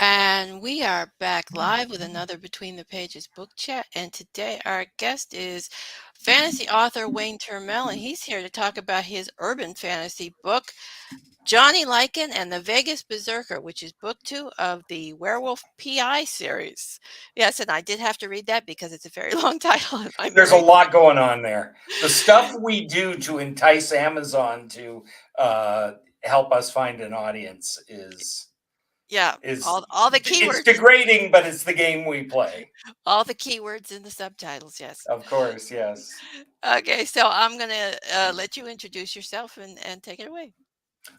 And we are back live with another Between the Pages book chat. And today our guest is fantasy author Wayne Turmel, and he's here to talk about his urban fantasy book, Johnny Lycan and the Vegas Berserker, which is book 2 of the Werewolf PI series. Yes, and I did have to read that because it's a very long title and my There's a brain. lot going on there. The stuff we do to entice Amazon to help us find an audience Yeah, is all the it's keywords, degrading, but it's the game we play. all the keywords in the subtitles, yes. Of course, yes. Okay, so I'm gonna let you introduce yourself and take it away.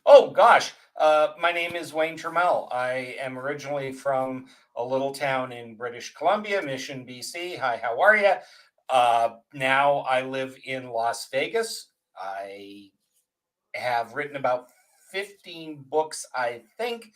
Oh gosh, my name is Wayne Turmel. I am originally from a little town in British Columbia, Mission, BC. Hi, how are you? Now I live in Las Vegas. I have written about 15 books, I think,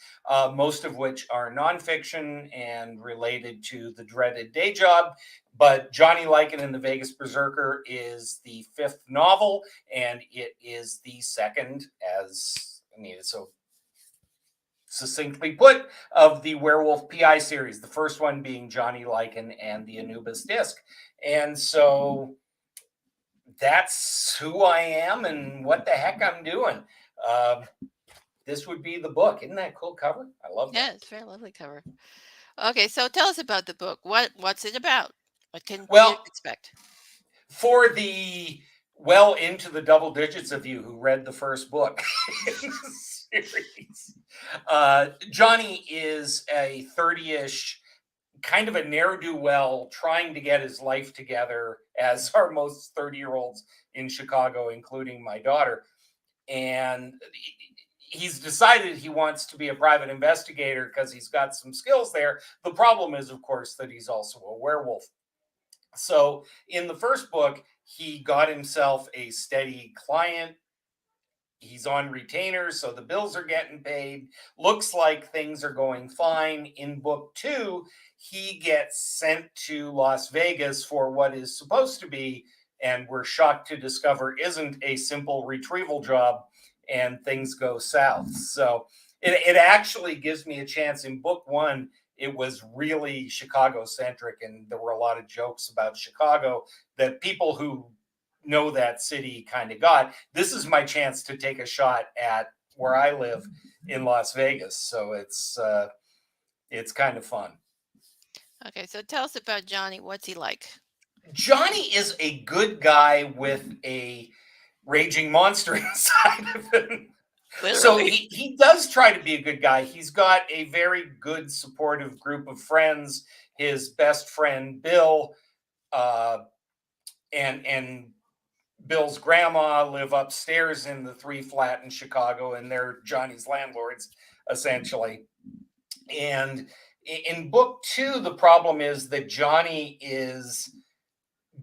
most of which are nonfiction and related to the dreaded day job. But Johnny Lycan and the Vegas Berserker is the 5th novel, and it is the second, as I mean, it's so succinctly put, of the Werewolf PI series. The first one being Johnny Lycan and the Anubis Disc. And so that's who I am and what the heck I'm doing. This would be the book. Isn't that a cool cover? I love Yeah, that. it's a very lovely cover. Okay, so tell us about the book. What's it about? What can readers Well, expect? for the well into the double digits of you who read the first book in the series, Johnny is a 30-ish, kind of a ne'er-do-well, trying to get his life together, as are most 30-year-olds in Chicago, including my daughter. And he's decided he wants to be a private investigator because he's got some skills there. The problem is, of course, that he's also a werewolf. So in the first book, he got himself a steady client. He's on retainer, so the bills are getting paid. Looks like things are going fine. In book 2, he gets sent to Las Vegas for what is supposed to be, and we're shocked to discover isn't, a simple retrieval job, and things go south. So it actually gives me a chance. In book 1, it was really Chicago centric, and there were a lot of jokes about Chicago that people who know that city kind of got. This is my chance to take a shot at where I live in Las Vegas. So it's kind of fun. Okay, so tell us about Johnny. What's he like? Johnny is a good guy with a raging monster inside of him. So Literally. he does try to be a good guy. He's got a very good supportive group of friends. His best friend Bill, uh, and Bill's grandma live upstairs in the 3 flat in Chicago, and they're Johnny's landlords, essentially. And in book 2, the problem is that Johnny is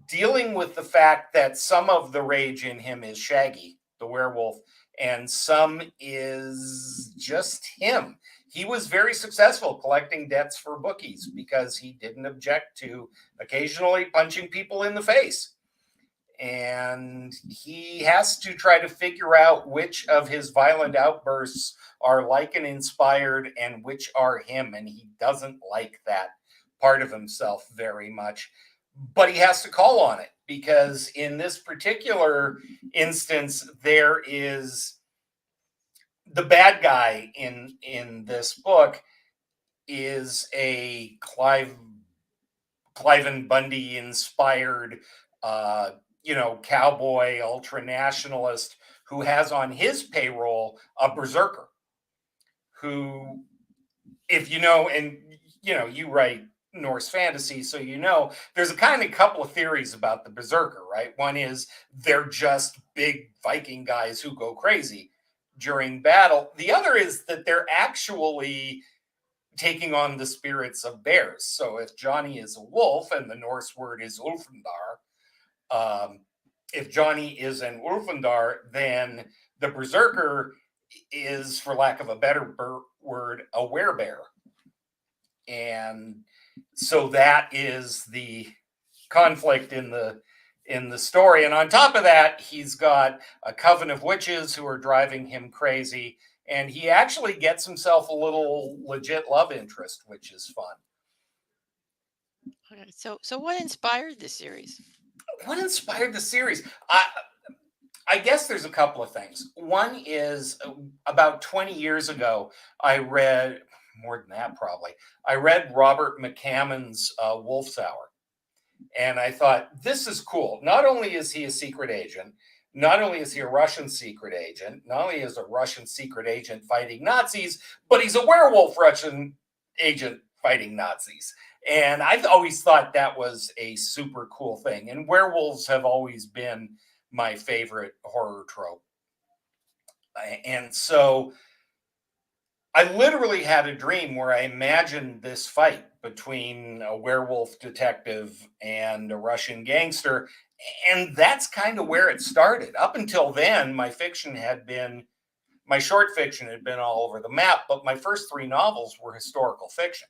dealing with the fact that some of the rage in him is Shaggy, the werewolf, and some is just him. He was very successful collecting debts for bookies because he didn't object to occasionally punching people in the face. And he has to try to figure out which of his violent outbursts are Lycan inspired and which are him. And he doesn't like that part of himself very much. But he has to call on it because in this particular instance, there is the bad guy in this book is a Cliven Bundy inspired, cowboy ultra nationalist who has on his payroll a berserker who, if you know, and you write Norse fantasy, so there's a kind of couple of theories about the berserker, right? One is they're just big Viking guys who go crazy during battle. The other is that they're actually taking on the spirits of bears. So if Johnny is a wolf, and the Norse word is Ulfundar, if Johnny is an Ulfundar, then the berserker is, for lack of a better word, a werebear. And so that is the conflict in the story. And on top of that, he's got a coven of witches who are driving him crazy. and he actually gets himself a little legit love interest, which is fun. Okay, so what inspired this series? What inspired the series? I guess there's a couple of things. One is about 20 years ago, I read, more than that probably, I read Robert McCammon's Wolf's Hour. And I thought, this is cool. Not only is he a secret agent, not only is he a Russian secret agent, not only is a Russian secret agent fighting Nazis, but he's a werewolf Russian agent fighting Nazis. And I've always thought that was a super cool thing. And werewolves have always been my favorite horror trope. And so I literally had a dream where I imagined this fight between a werewolf detective and a Russian gangster. And that's kind of where it started. Up until then, my short fiction had been all over the map, but my first 3 novels were historical fiction.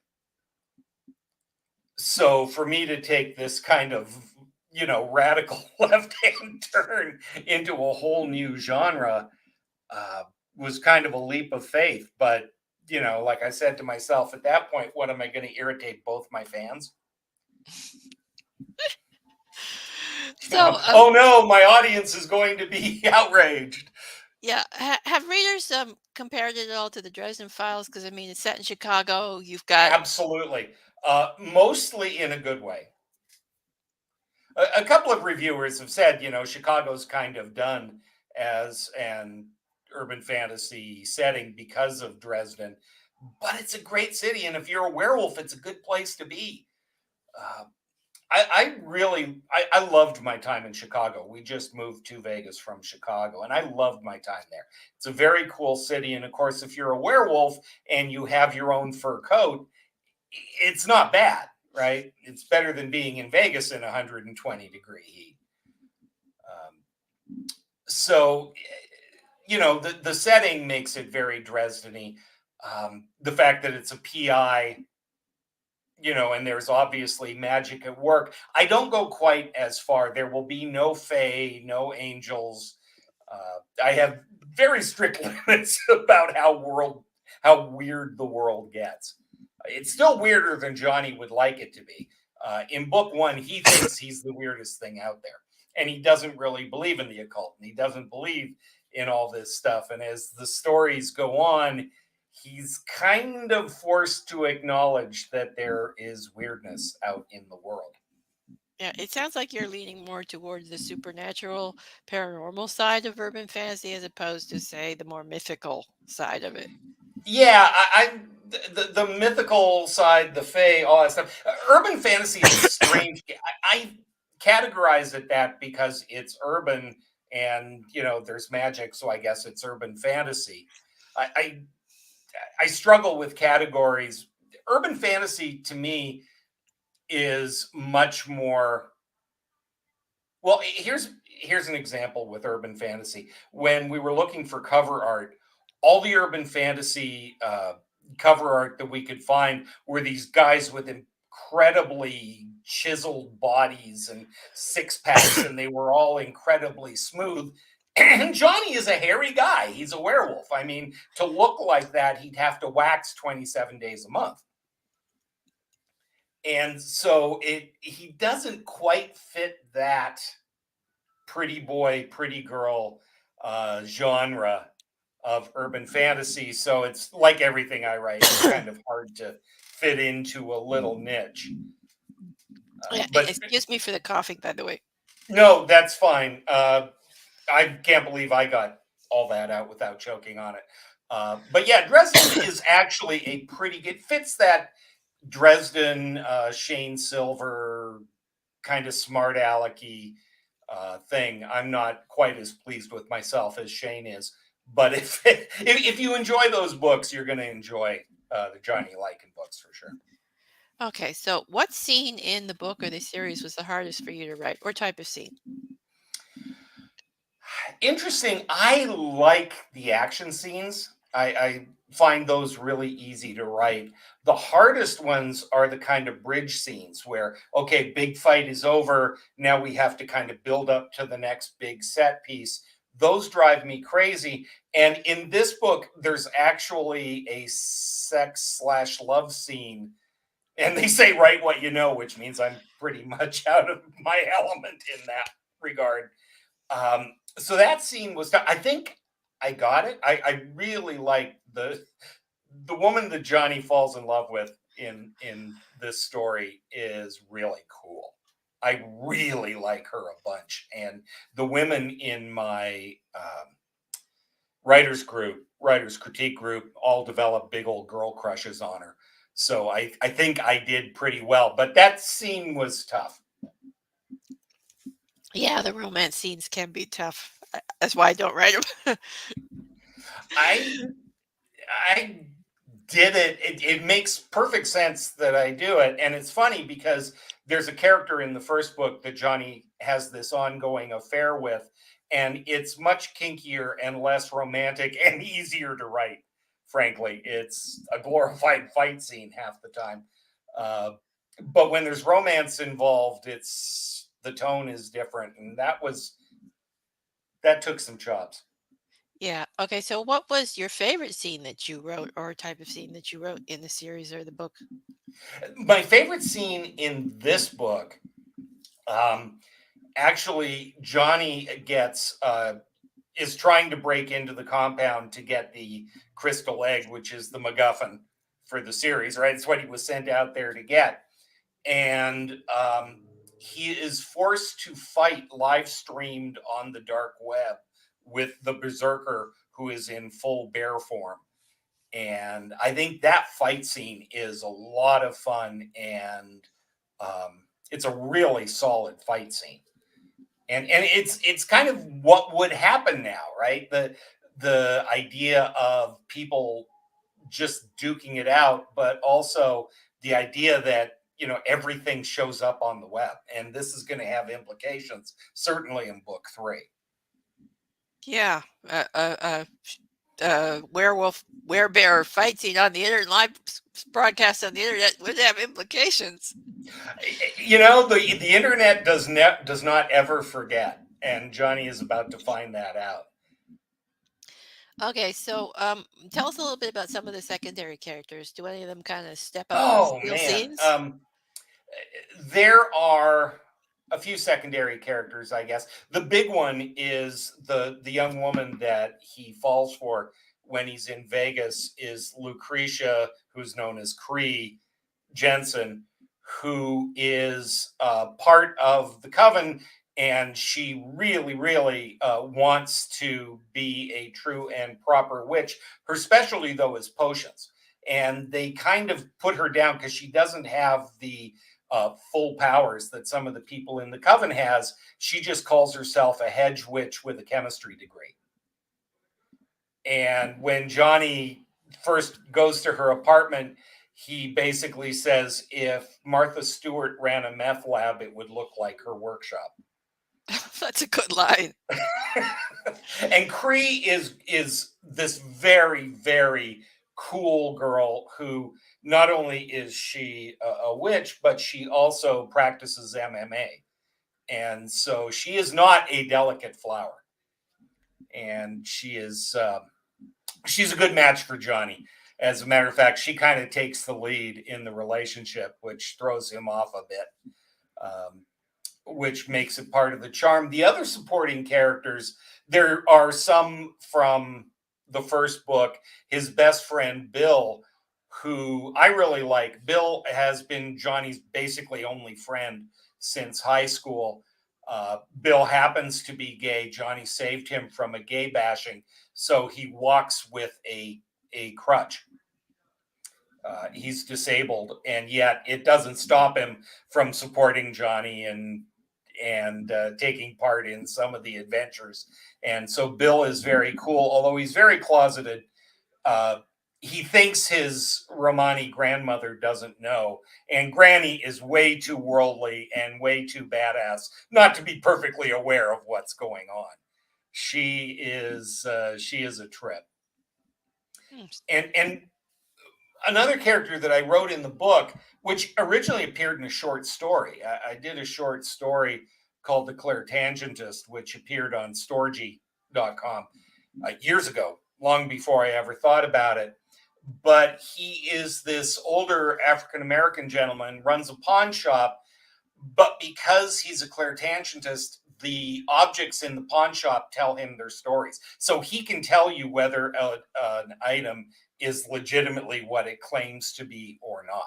So for me to take this kind of, radical left-hand turn into a whole new genre was kind of a leap of faith. But, like I said to myself at that point, what am I going to irritate both my fans? So, oh no, my audience is going to be outraged. yeah, have readers compared it at all to the Dresden Files? Because I mean, it's set in Chicago. You've got Absolutely. Mostly in a good way. A couple of reviewers have said, Chicago's kind of done as an urban fantasy setting because of Dresden, but it's a great city. And if you're a werewolf, it's a good place to be. I loved my time in Chicago. We just moved to Vegas from Chicago, and I loved my time there. It's a very cool city. And of course, if you're a werewolf and you have your own fur coat, it's not bad, right? It's better than being in Vegas in 120-degree heat. So, the setting makes it very Dresden-y. The fact that it's a PI, and there's obviously magic at work. I don't go quite as far. There will be no fae, no angels. I have very strict limits about how weird the world gets. It's still weirder than Johnny would like it to be. In book 1, he thinks he's the weirdest thing out there. And he doesn't really believe in the occult. And he doesn't believe in all this stuff. And as the stories go on, he's kind of forced to acknowledge that there is weirdness out in the world. Yeah, it sounds like you're leaning more towards the supernatural, paranormal side of urban fantasy as opposed to, say, the more mythical side of it. Yeah, the mythical side, the fae, all that stuff. Urban fantasy is strange. I categorize it that because it's urban and there's magic, so I guess it's urban fantasy. I struggle with categories. Urban fantasy to me is much more. Well, here's an example with urban fantasy. When we were looking for cover art, all the urban fantasy cover art that we could find were these guys with incredibly chiseled bodies and 6-packs, and they were all incredibly smooth. And Johnny is a hairy guy. He's a werewolf. I mean, to look like that, he'd have to wax 27 days a month. And so he doesn't quite fit that pretty boy, pretty girl genre of urban fantasy. So it's like everything I write, it's kind of hard to fit into a little niche. But excuse me for the coughing, by the way. No, that's fine. I can't believe I got all that out without choking on it. But yeah, Dresden is actually a pretty good, fits that Dresden, Shane Silver kind of smart alecky thing. I'm not quite as pleased with myself as Shane is, but if you enjoy those books, you're going to enjoy the Johnny Lycan books for sure. Okay, so what scene in the book or the series was the hardest for you to write, or type of scene? Interesting. I like the action scenes. I find those really easy to write. The hardest ones are the kind of bridge scenes where, okay, big fight is over. Now we have to kind of build up to the next big set piece. Those drive me crazy. And in this book, there's actually a sex/love scene. And they say, write what you know, which means I'm pretty much out of my element in that regard. So that scene was, I think I got it. I really like the woman that Johnny falls in love with in this story is really cool. I really like her a bunch, and the women in my writers critique group, all develop big old girl crushes on her. So I think I did pretty well, but that scene was tough. Yeah, the romance scenes can be tough. That's why I don't write them. I I did it. It makes perfect sense that I do it. And it's funny because there's a character in the first book that Johnny has this ongoing affair with, and it's much kinkier and less romantic and easier to write. Frankly, it's a glorified fight scene half the time. Uh, but when there's romance involved, it's the tone is different, and that took some chops. Yeah. Okay. So, what was your favorite scene that you wrote, or type of scene that you wrote in the series or the book? My favorite scene in this book, um, actually, Johnny is trying to break into the compound to get the crystal egg, which is the MacGuffin for the series, right? It's what he was sent out there to get, and he is forced to fight live streamed on the dark web with the Berserker, who is in full bear form. And I think that fight scene is a lot of fun, and it's a really solid fight scene. And it's kind of what would happen now, right? The idea of people just duking it out, but also the idea that everything shows up on the web, and this is going to have implications certainly in book 3. Yeah. Werewolf werebear fight scene on the internet, live broadcast on the internet would have implications. The internet does not ever forget, and Johnny is about to find that out. Okay, so tell us a little bit about some of the secondary characters. Do any of them kind of step up and Oh steal man, scenes? there are a few secondary characters, I guess. The big one is the young woman that he falls for when he's in Vegas is Lucretia, who's known as Cree Jensen, who is part of the coven, and she really, really wants to be a true and proper witch. Her specialty, though, is potions. And they kind of put her down because she doesn't have the full powers that some of the people in the coven has. She just calls herself a hedge witch with a chemistry degree. And when Johnny first goes to her apartment, he basically says if Martha Stewart ran a meth lab, it would look like her workshop. That's a good line. And Cree is this very, very cool girl who not only is she a witch, but she also practices MMA. And so she is not a delicate flower. And she's a good match for Johnny. As a matter of fact, she kind of takes the lead in the relationship, which throws him off a bit, which makes it part of the charm. The other supporting characters, there are some from the first book. His best friend, Bill, who I really like. Bill has been Johnny's basically only friend since high school. Bill happens to be gay. Johnny saved him from a gay bashing, so he walks with a crutch. He's disabled, and yet it doesn't stop him from supporting Johnny and taking part in some of the adventures. And so Bill is very cool, although he's very closeted. He thinks his Romani grandmother doesn't know, and Granny is way too worldly and way too badass not to be perfectly aware of what's going on. She is a trip. And another character that I wrote in the book, which originally appeared in a short story. I did a short story called The Clairtangentist, which appeared on Storgy Paranormal.com years ago, long before I ever thought about it. But he is this older African-American gentleman, runs a pawn shop, but because he's a clairtangentist, the objects in the pawn shop tell him their stories. So he can tell you whether an item is legitimately what it claims to be or not.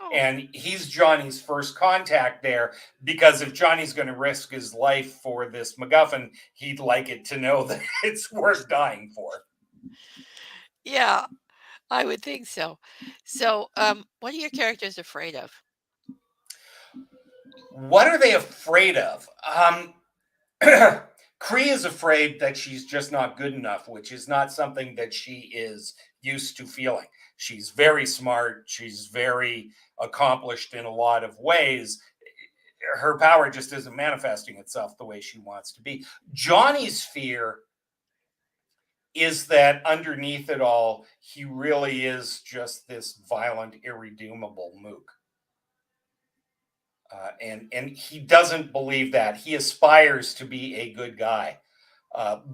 Oh, And he's Johnny's first contact there, because if Johnny's going to risk his life for this MacGuffin, he'd like it to know that it's worth dying for. yeah, I would think so. So, what are your characters afraid of? What are they afraid of? Cree is afraid that she's just not good enough, which is not something that she is used to feeling. She's very smart. She's very accomplished in a lot of ways. Her power just isn't manifesting itself the way she wants to be. Johnny's fear is that underneath it all, he really is just this violent, irredeemable mook. And he doesn't believe that. He aspires to be a good guy,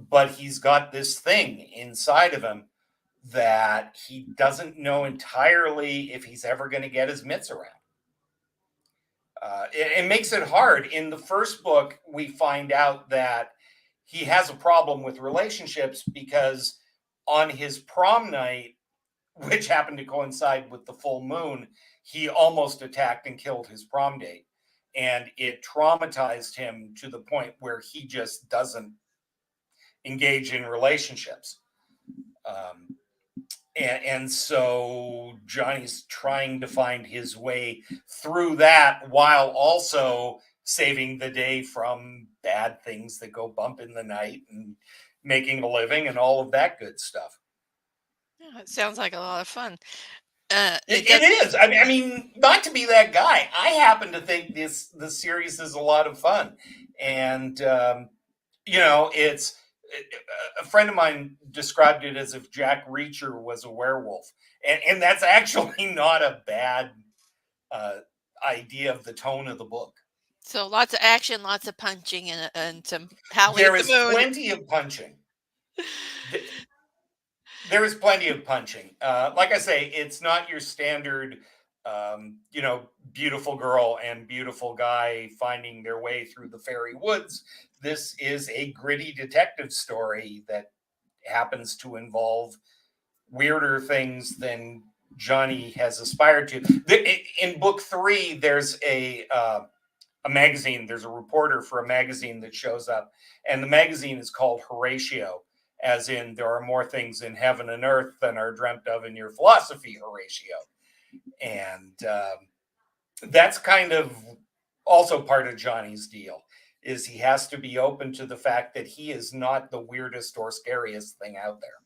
but he's got this thing inside of him that he doesn't know entirely if he's ever going to get his mitts around. It makes it hard. In the first book, we find out that he has a problem with relationships because on his prom night, which happened to coincide with the full moon, he almost attacked and killed his prom date. And it traumatized him to the point where he just doesn't engage in relationships. And so Johnny's trying to find his way through that while also saving the day from bad things that go bump in the night and making a living and all of that good stuff. Yeah, it sounds like a lot of fun. It is. I mean, not to be that guy. I happen to think this series is a lot of fun, and it's a friend of mine described it as if Jack Reacher was a werewolf, and that's actually not a bad idea of the tone of the book. So lots of action, lots of punching, and some howling There at the is moon. plenty of punching. There is plenty of punching. Like I say, it's not your standard, beautiful girl and beautiful guy finding their way through the fairy woods. This is a gritty detective story that happens to involve weirder things than Johnny has aspired to. In book 3, there's a magazine. There's a reporter for a magazine that shows up, and the magazine is called Horatio, as in there are more things in heaven and earth than are dreamt of in your philosophy, Horatio. And that's kind of also part of Johnny's deal, is he has to be open to the fact that he is not the weirdest or scariest thing out there.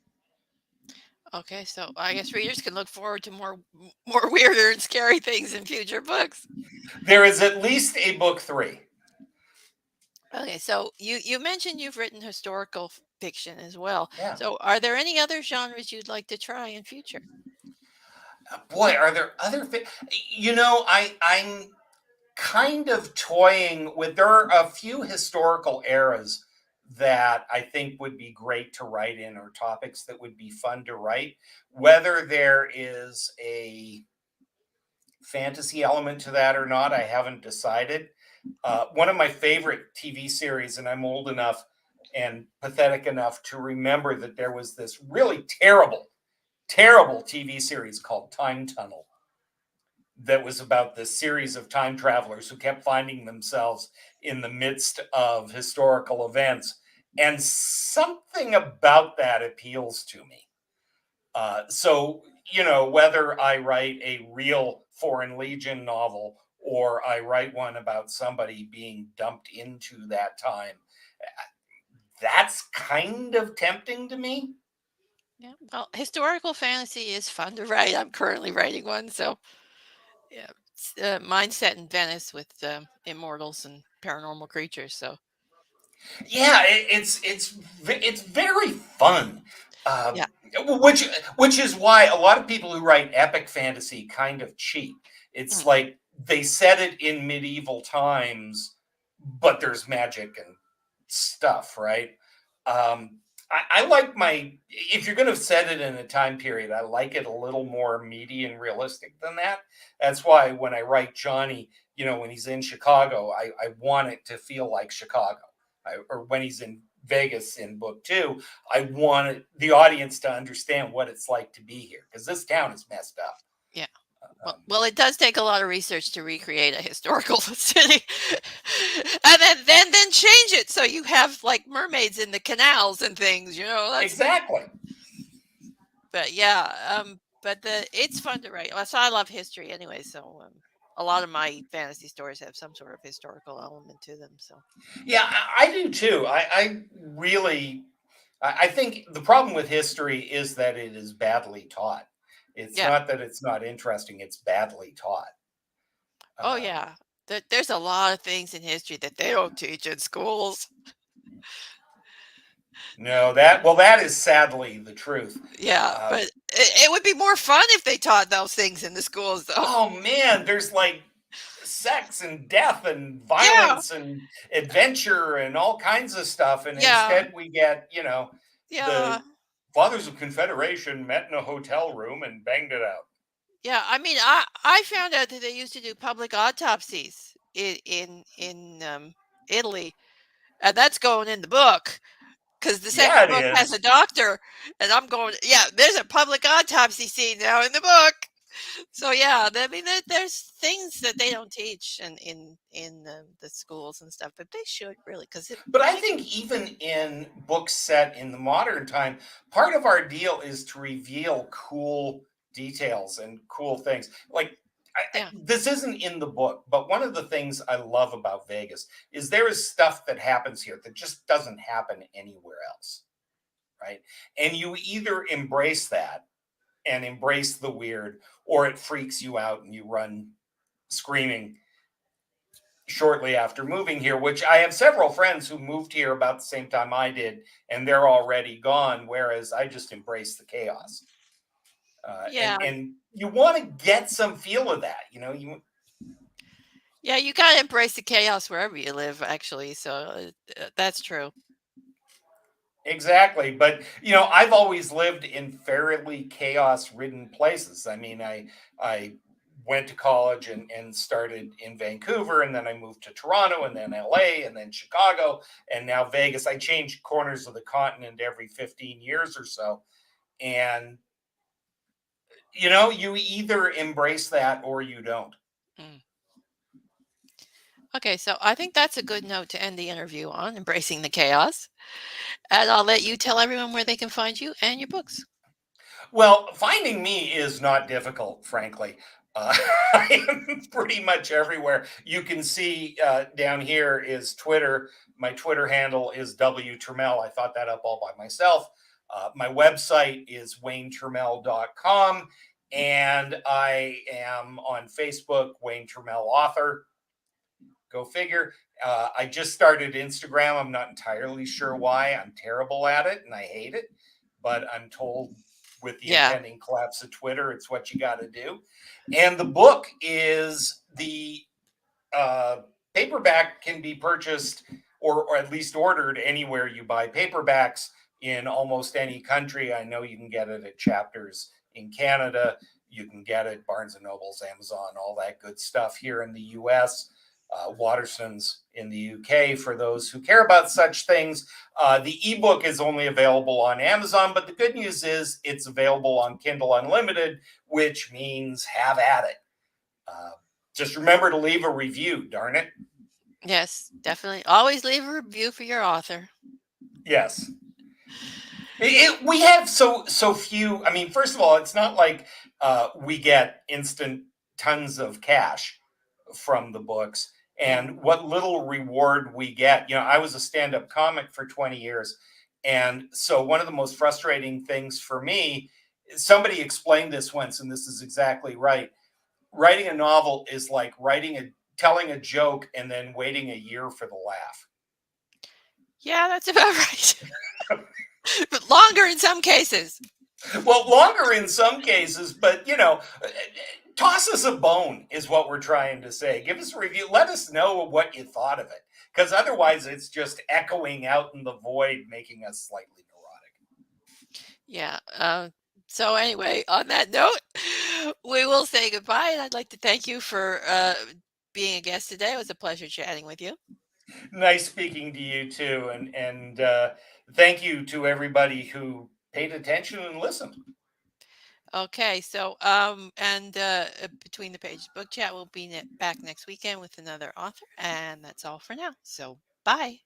Okay, so I guess readers can look forward to more weirder and scary things in future books. There is at least a book 3. Okay, so you mentioned you've written historical fiction as well. Yeah. So are there any other genres you'd like to try in future? Boy, are there other things? I'm kind of toying with, there are a few historical eras that I think would be great to write in, or topics that would be fun to write. Whether there is a fantasy element to that or not, I haven't decided. One of my favorite TV series, and I'm old enough and pathetic enough to remember that there was this really terrible TV series called Time Tunnel that was about this series of time travelers who kept finding themselves in the midst of historical events. And something about that appeals to me. So, whether I write a real Foreign Legion novel or I write one about somebody being dumped into that time, that's kind of tempting to me. Yeah, well, historical fantasy is fun to write. I'm currently writing one, so yeah, mine's set in Venice with immortals and paranormal creatures. So Yeah, it's very fun. yeah, Which is why a lot of people who write epic fantasy kind of cheat. It's mm, like they set it in medieval times, but there's magic and stuff, right? I like if you're going to set it in a time period, I like it a little more meaty and realistic than that. That's why when I write Johnny, when he's in Chicago, I want it to feel like Chicago. Or when he's in Vegas in book 2, I want the audience to understand what it's like to be here, because this town is messed up. Yeah. Well, it does take a lot of research to recreate a historical city, and then change it so you have like mermaids in the canals and things. Exactly. But yeah, it's fun to write. So I love history anyway. So a lot of my fantasy stories have some sort of historical element to them. So yeah, I do too. I think the problem with history is that it is badly taught. It's yeah. not that it's not interesting; it's badly taught. Oh yeah. There's a lot of things in history that they don't teach in schools. No, that is sadly the truth. Yeah, but it would be more fun if they taught those things in the schools, though. Oh man, there's like sex and death and Yeah. violence and adventure and all kinds of stuff, and Yeah. instead we get Yeah. the Fathers of Confederation met in a hotel room and banged it out. Yeah. I mean, I found out that they used to do public autopsies in Italy, and that's going in the book because the Yeah, second it book has is. a doctor, and I'm going, yeah, there's a public autopsy scene now in the book. So yeah, I mean, there's things that they don't teach in the schools and stuff, but they should really, because But I think even in books set in the modern time, part of our deal is to reveal cool details and cool things. Like, yeah, this isn't in the book, but one of the things I love about Vegas is there is stuff that happens here that just doesn't happen anywhere else, right? And you either embrace that and embrace the weird, or it freaks you out and you run screaming shortly after moving here, which I have several friends who moved here about the same time I did, and they're already gone, whereas I just embrace the chaos. yeah, And you want to get some feel of that, yeah. You gotta embrace the chaos wherever you live, actually. So that's true. exactly. But I've always lived in fairly chaos ridden places. I mean, I went to college and started in Vancouver, and then I moved to Toronto, and then LA, and then Chicago, and now Vegas. I change corners of the continent every 15 years or so. And you either embrace that or you don't. Mm. Okay, so I think that's a good note to end the interview on, embracing the chaos. And I'll let you tell everyone where they can find you and your books. Well, finding me is not difficult, frankly. I am pretty much everywhere. You can see down here is Twitter. My Twitter handle is W Turmel. I thought that up all by myself. My website is wayneturmel.com. And I am on Facebook, Wayne Turmel Author. Go figure. I just started Instagram. I'm not entirely sure why. I'm terrible at it and I hate it. But I'm told with the impending collapse of Twitter, it's what you got to do. And the book is the paperback can be purchased or at least ordered anywhere you buy paperbacks in almost any country. I know you can get it at Chapters in Canada. You can get it Barnes and Nobles, Amazon, all that good stuff here in the US. Waterston's in the UK for those who care about such things. The ebook is only available on Amazon, but the good news is it's available on Kindle Unlimited, which means have at it. Just remember to leave a review, darn it. Yes, definitely. Always leave a review for your author. Yes. We have so few. I mean, first of all, it's not like we get instant tons of cash from the books. And what little reward we get, I was a stand-up comic for 20 years. And so one of the most frustrating things for me, somebody explained this once, and this is exactly right. Writing a novel is like telling a joke and then waiting a year for the laugh. Yeah, that's about right. But longer in some cases. Well, longer in some cases, but toss us a bone is what we're trying to say. Give us a review. Let us know what you thought of it. because otherwise it's just echoing out in the void, making us slightly neurotic. Yeah. So anyway, on that note, we will say goodbye, and I'd like to thank you for being a guest today. It was a pleasure chatting with you. Nice speaking to you too, and thank you to everybody who paid attention and listened. Okay, so between the pages book chat, we'll be back next weekend with another author, and that's all for now. So bye.